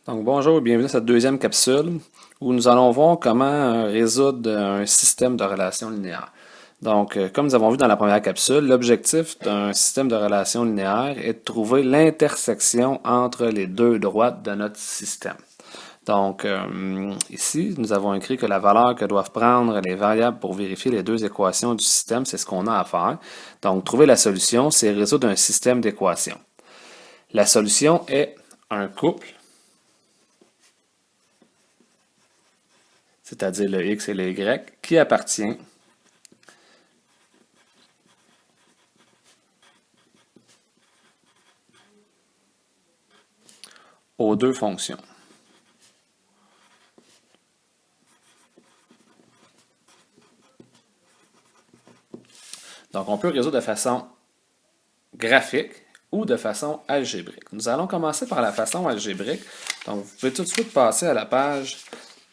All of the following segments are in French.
Donc bonjour et bienvenue à cette deuxième capsule où nous allons voir comment résoudre un système de relations linéaires. Donc, comme nous avons vu dans la première capsule, l'objectif d'un système de relations linéaires est de trouver l'intersection entre les deux droites de notre système. Donc, ici, nous avons écrit que la valeur que doivent prendre les variables pour vérifier les deux équations du système, c'est ce qu'on a à faire. Donc, trouver la solution, c'est résoudre un système d'équations. La solution est un couple, c'est-à-dire le x et le y, qui appartient aux deux fonctions. Donc, on peut résoudre de façon graphique ou de façon algébrique. Nous allons commencer par la façon algébrique. Donc, vous pouvez tout de suite passer à la page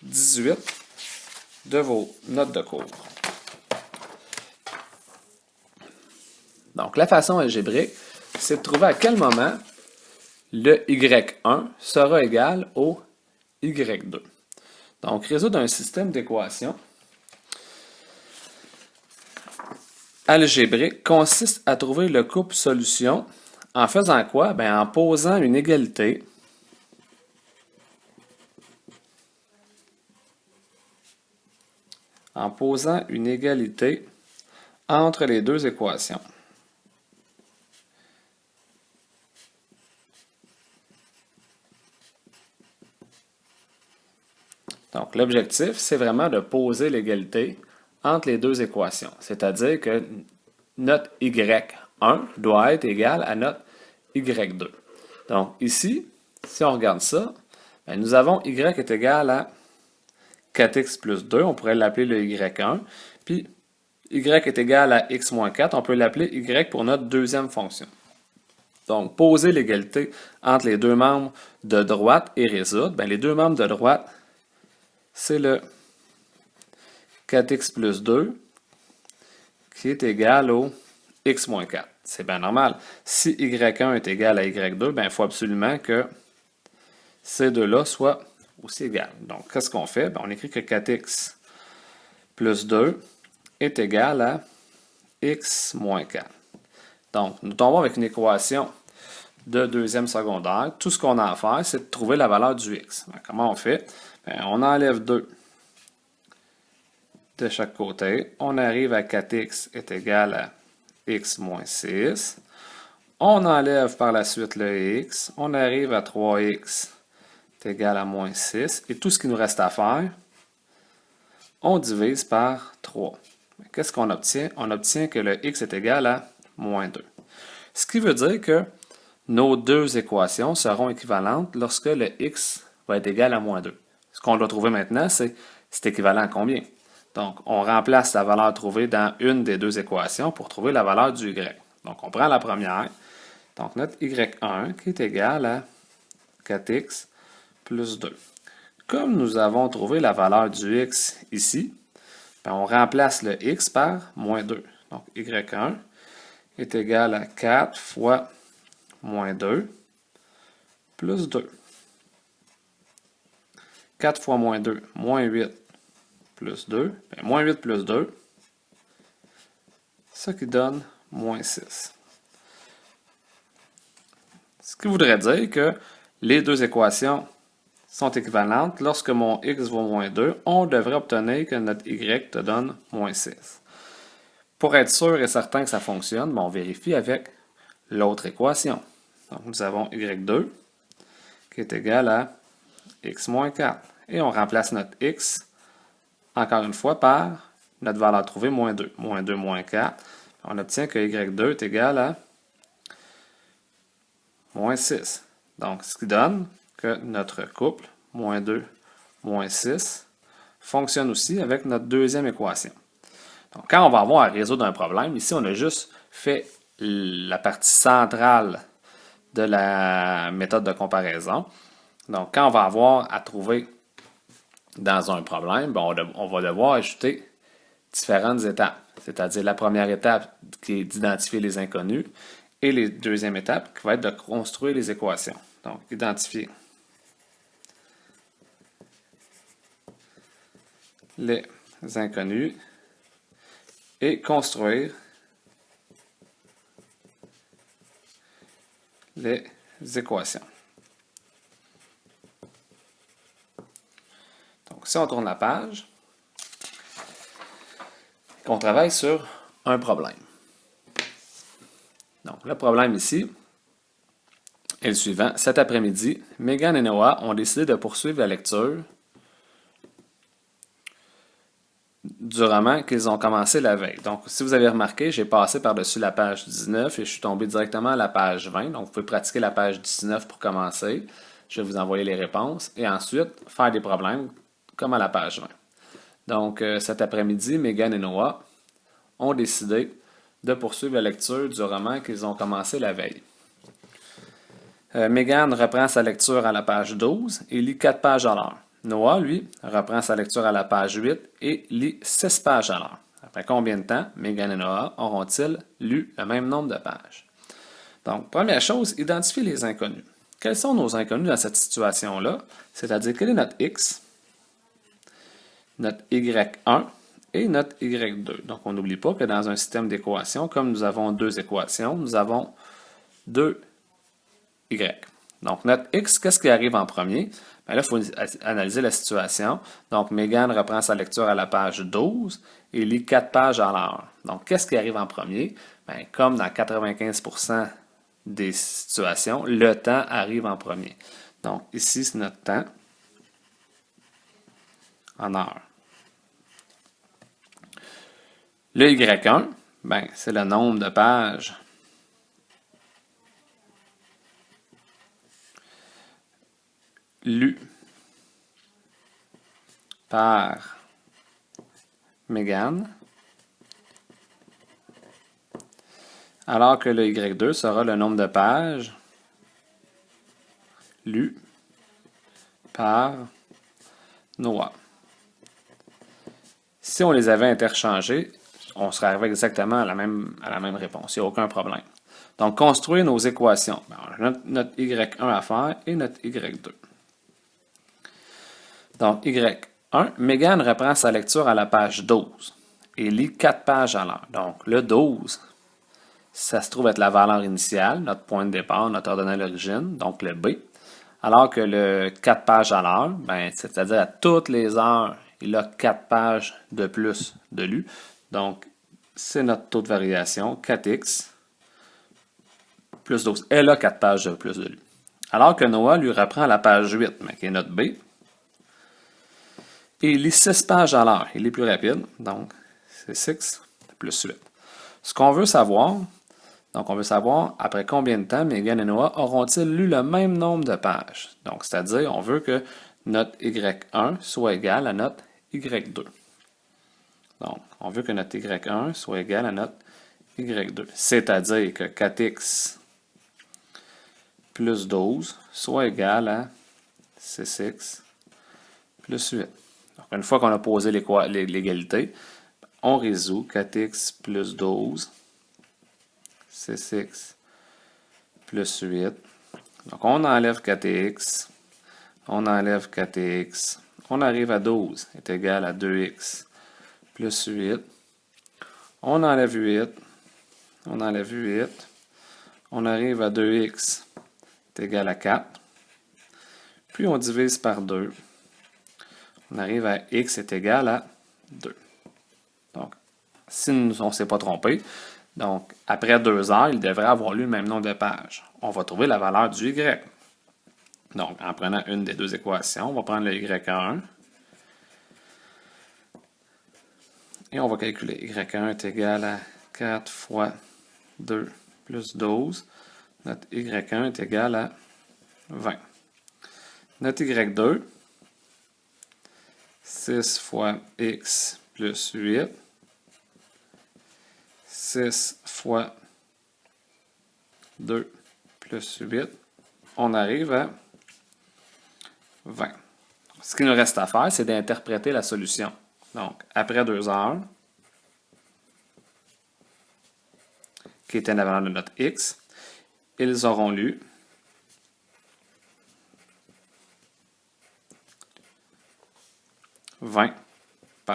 18 de vos notes de cours. Donc, la façon algébrique, c'est de trouver à quel moment le y1 sera égal au y2. Donc, résoudre un système d'équations algébrique consiste à trouver le couple solution en faisant quoi? Bien, en posant une égalité entre les deux équations. Donc, l'objectif, c'est vraiment de poser l'égalité entre les deux équations. C'est-à-dire que notre y1 doit être égal à notre y2. Donc, ici, si on regarde ça, bien, nous avons y est égal à 4x plus 2, on pourrait l'appeler le y1, puis y est égal à x moins 4, on peut l'appeler y pour notre deuxième fonction. Donc, poser l'égalité entre les deux membres de droite et résoudre, bien, les deux membres de droite, c'est le 4x plus 2 qui est égal au x moins 4. C'est bien normal. Si y1 est égal à y2, bien, il faut absolument que ces deux-là soient aussi égales. Donc, qu'est-ce qu'on fait? Bien, on écrit que 4x plus 2 est égal à x moins 4. Donc, nous tombons avec une équation de deuxième secondaire. Tout ce qu'on a à faire, c'est de trouver la valeur du x. Bien, comment on fait? Bien, on enlève 2 de chaque côté. On arrive à 4x est égal à x moins 6. On enlève par la suite le x. On arrive à 3x est égal à moins 6. Et tout ce qui nous reste à faire, on divise par 3. Qu'est-ce qu'on obtient? On obtient que le x est égal à moins 2. Ce qui veut dire que nos deux équations seront équivalentes lorsque le x va être égal à moins 2. Ce qu'on doit trouver maintenant, c'est équivalent à combien? Donc, on remplace la valeur trouvée dans une des deux équations pour trouver la valeur du y. Donc, on prend la première. Donc, notre y1 qui est égal à 4x plus 2. Comme nous avons trouvé la valeur du x ici, bien, on remplace le x par moins 2. Donc, y1 est égal à 4 fois moins 2 plus 2. 4 fois moins 2, moins 8 plus 2. Bien, moins 8 plus 2, ce qui donne moins 6. Ce qui voudrait dire que les deux équations sont équivalentes. Lorsque mon x vaut moins 2, on devrait obtenir que notre y te donne moins 6. Pour être sûr et certain que ça fonctionne, bien, on vérifie avec l'autre équation. Donc, nous avons y2 qui est égal à x moins 4. Et on remplace notre x, encore une fois, par notre valeur trouvée, moins 2. Moins 2, moins 4. On obtient que y2 est égal à moins 6. Donc, ce qui donne que notre couple, moins 2, moins 6, fonctionne aussi avec notre deuxième équation. Donc, quand on va avoir à résoudre un problème, ici, on a juste fait la partie centrale de la méthode de comparaison. Donc, quand on va avoir à trouver dans un problème, ben, on va devoir ajouter différentes étapes. C'est-à-dire la première étape qui est d'identifier les inconnus et la deuxième étape qui va être de construire les équations. Donc, identifier les inconnus et construire les équations. Donc, si on tourne la page, on travaille sur un problème. Donc, le problème ici est le suivant. Cet après-midi, Megan et Noah ont décidé de poursuivre la lecture du roman qu'ils ont commencé la veille. Donc, si vous avez remarqué, j'ai passé par-dessus la page 19 et je suis tombé directement à la page 20. Donc, vous pouvez pratiquer la page 19 pour commencer. Je vais vous envoyer les réponses et ensuite faire des problèmes comme à la page 20. Donc, cet après-midi, Megan et Noah ont décidé de poursuivre la lecture du roman qu'ils ont commencé la veille. Megan reprend sa lecture à la page 12 et lit 4 pages à l'heure. Noah, lui, reprend sa lecture à la page 8 et lit 6 pages à l'heure. Après combien de temps Megan et Noah auront-ils lu le même nombre de pages? Donc, première chose, identifier les inconnus. Quels sont nos inconnus dans cette situation-là? C'est-à-dire, quel est notre X, notre Y1 et notre Y2. Donc, on n'oublie pas que dans un système d'équations, comme nous avons deux équations, nous avons deux Y. Donc, notre X, qu'est-ce qui arrive en premier? Bien là, il faut analyser la situation. Donc, Megan reprend sa lecture à la page 12 et lit 4 pages à l'heure. Donc, qu'est-ce qui arrive en premier? Bien, comme dans 95% des situations, le temps arrive en premier. Donc, ici, c'est notre temps en heure. Le Y1, ben, c'est le nombre de pages lues par Megan, alors que le Y2 sera le nombre de pages lues par Noah. Si on les avait interchangés, on serait arrivé exactement à la même réponse. Il n'y a aucun problème. Donc, construire nos équations. On a notre Y1 à faire et notre Y2. Donc, Y1, Megan reprend sa lecture à la page 12 et lit 4 pages à l'heure. Donc, le 12, ça se trouve être la valeur initiale, notre point de départ, notre ordonnée d'origine, donc le B. Alors que le 4 pages à l'heure, ben, c'est-à-dire à toutes les heures, il a 4 pages de plus de lu. Donc, c'est notre taux de variation, 4x plus 12. Elle a 4 pages de plus de lu. Alors que Noah lui reprend la page 8, mais qui est notre B. Et il lit 6 pages à l'heure. Il est plus rapide, donc c'est 6 plus 8. Ce qu'on veut savoir, donc on veut savoir après combien de temps Megan et Noah auront-ils lu le même nombre de pages. Donc, c'est-à-dire, on veut que notre Y1 soit égal à notre Y2. Donc, on veut que notre Y1 soit égal à notre Y2. C'est-à-dire que 4x plus 12 soit égal à 6x plus 8. Donc, une fois qu'on a posé l'égalité, on résout 4x plus 12, 6x plus 8. Donc, on enlève 4x, on enlève 4x, on arrive à 12 est égal à 2x plus 8. On enlève 8, on enlève 8, on arrive à 2x est égal à 4. Puis on divise par 2. On arrive à x est égal à 2. Donc, si on ne s'est pas trompé, donc après 2 heures, il devrait avoir lu le même nombre de pages. On va trouver la valeur du y. Donc, en prenant une des deux équations, on va prendre le y1 et on va calculer. Y1 est égal à 4 fois 2 plus 12. Notre y1 est égal à 20. Notre y2, 6 fois x plus 8, 6 fois 2 plus 8, on arrive à 20. Ce qu'il nous reste à faire, c'est d'interpréter la solution. Donc, après 2 heures, qui était la valeur de notre x, ils auront lu 20 pages.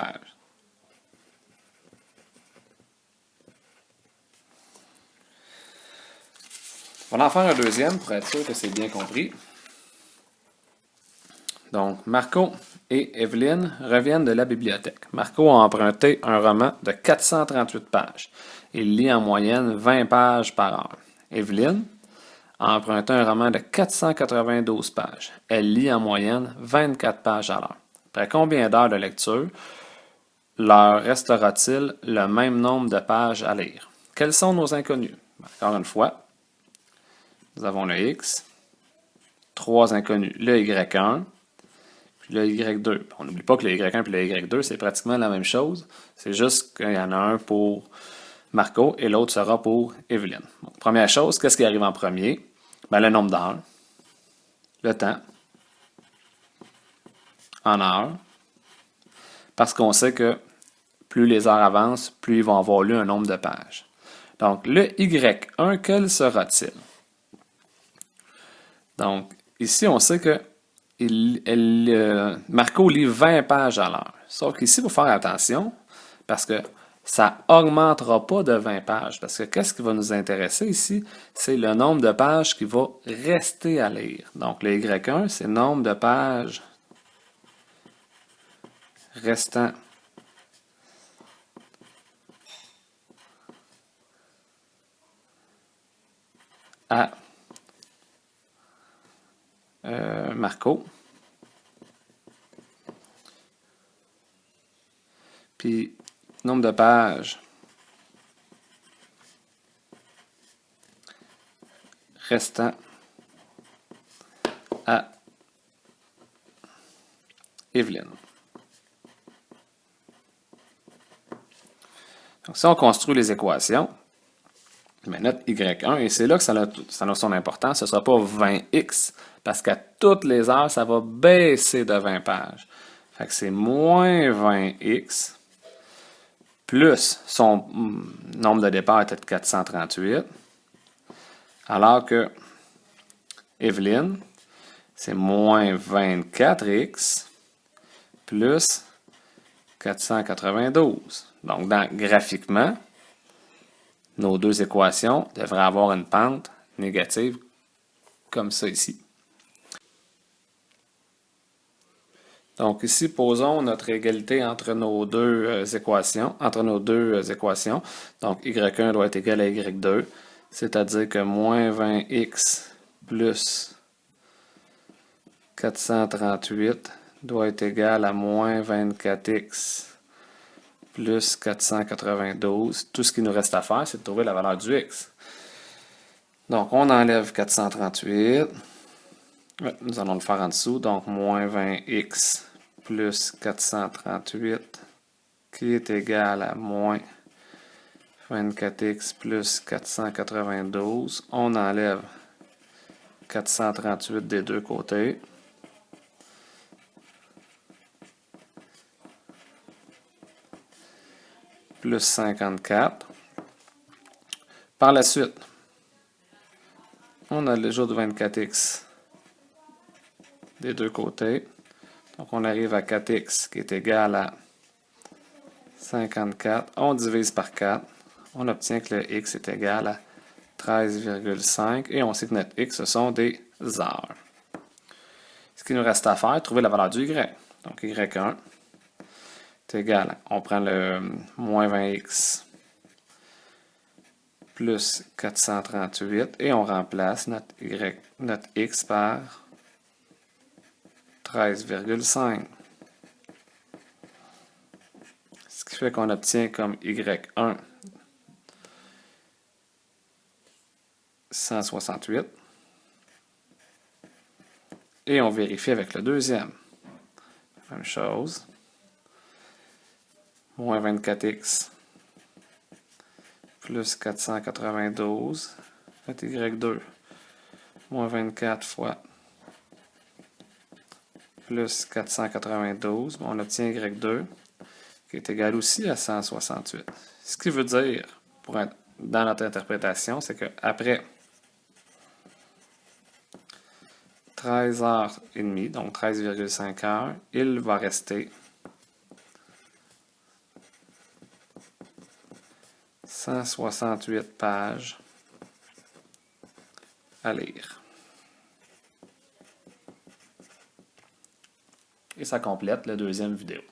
On va en faire un deuxième pour être sûr que c'est bien compris. Donc, Marco et Evelyne reviennent de la bibliothèque. Marco a emprunté un roman de 438 pages. Il lit en moyenne 20 pages par heure. Evelyne a emprunté un roman de 492 pages. Elle lit en moyenne 24 pages à l'heure. Après combien d'heures de lecture leur restera-t-il le même nombre de pages à lire? Quels sont nos inconnus? Encore une fois, nous avons le X, trois inconnus, le Y1, puis le Y2. On n'oublie pas que le Y1 et le Y2, c'est pratiquement la même chose. C'est juste qu'il y en a un pour Marco et l'autre sera pour Evelyne. Bon, première chose, qu'est-ce qui arrive en premier? Ben, le nombre d'heures, le temps, en heures, parce qu'on sait que plus les heures avancent, plus ils vont avoir lu un nombre de pages. Donc, le Y1, quel sera-t-il? Donc, ici, on sait que Marco lit 20 pages à l'heure. Sauf qu'ici, il faut faire attention, parce que ça n'augmentera pas de 20 pages. Parce que qu'est-ce qui va nous intéresser ici? C'est le nombre de pages qui va rester à lire. Donc, le Y1, c'est le nombre de pages restant à Marco. Puis, nombre de pages restant à Evelyne. Donc, si on construit les équations, mais notre Y1, et c'est là que ça a son importance, ce ne sera pas 20x, parce qu'à toutes les heures, ça va baisser de 20 pages. Fait que c'est moins 20x, plus son nombre de départ était de 438, alors que Evelyne, c'est moins 24x, plus 492. Donc, graphiquement, nos deux équations devraient avoir une pente négative comme ça ici. Donc ici, posons notre égalité entre nos deux équations. Donc y1 doit être égal à y2, c'est-à-dire que moins 20x plus 438 doit être égal à moins 24x plus 492. Tout ce qu'il nous reste à faire, c'est de trouver la valeur du x. Donc, on enlève 438. Nous allons le faire en dessous. Donc, moins 20x plus 438 qui est égal à moins 24x plus 492. On enlève 438 des deux côtés. Plus 54. Par la suite, on a le jour de 24x des deux côtés. Donc, on arrive à 4x qui est égal à 54. On divise par 4. On obtient que le x est égal à 13,5. Et on sait que notre x, ce sont des heures. Ce qu'il nous reste à faire, trouver la valeur du y. Donc, y1 est égal à, on prend le moins 20x plus 438 et on remplace notre x par 13,5. Ce qui fait qu'on obtient comme y1 168. Et on vérifie avec le deuxième. Même chose. Moins 24x plus 492 fait y2. Moins 24 fois plus 492, on obtient y2 qui est égal aussi à 168. Ce qui veut dire, pour être dans notre interprétation, c'est qu'après 13h30, donc 13,5 heures, il va rester 168 pages à lire. Et ça complète la deuxième vidéo.